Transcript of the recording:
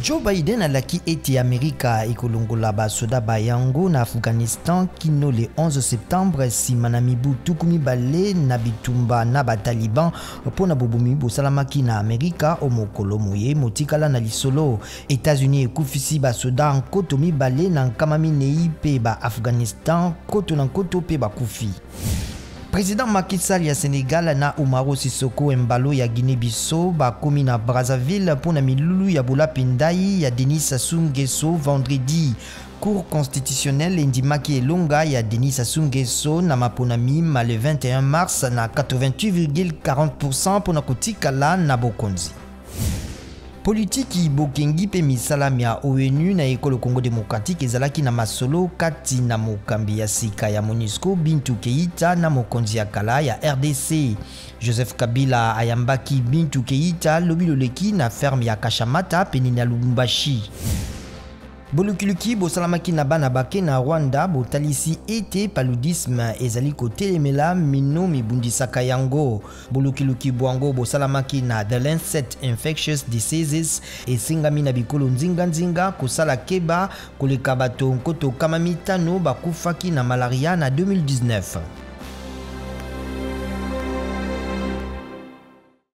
Joe Biden alaki ete Amerika ekolongola basoda bayango na Afghanistan kino le 11 septembre sima na mibu tukumi bale na bitumba na bataliban pona bobumi bosalamaki na Amerika o mokolo moye motikala na lisolo. États-Unis ekufisi basoda nkoto mibale na nkama minei pe ba Afghanistan koto na nkoto pe bakufi. Président Macky Sall ya Sénégal na Umaro Sissoko Embalo ya Guinée-Bissau bakomi na Brazzaville pona milulu ya Bola Pindai ya Denis Sassou Nguesso vendredi. Cour constitutionnelle endimaki elonga ya Denis Sassou Nguesso na mapona mima le 21 mars na 88,40% pona kotikala na bokonzi. Politiki bokengi pe misalami ya ONU na ekolo Congo démocratique ezalaki na masolo kati na mokambi ya sika ya MONUSCO Bintou Keïta na mokonzi ya kala ya RDC. Joseph Kabila ayambaki Bintou Keïta lobi loleki na ferme ya Kashamata penine ya Lubumbashi. Bolukiluki bosalamaki na bana bake na Rwanda botalisi ete paludisme ezali kotelemela mino mibundisaka yango. Bolukiluki bwango bosalamaki na The Lancet Infectious Diseases esingami na bikolo nzinga kosala keba koleka bato nkoto kama mitano bakufaki na malaria na 2019.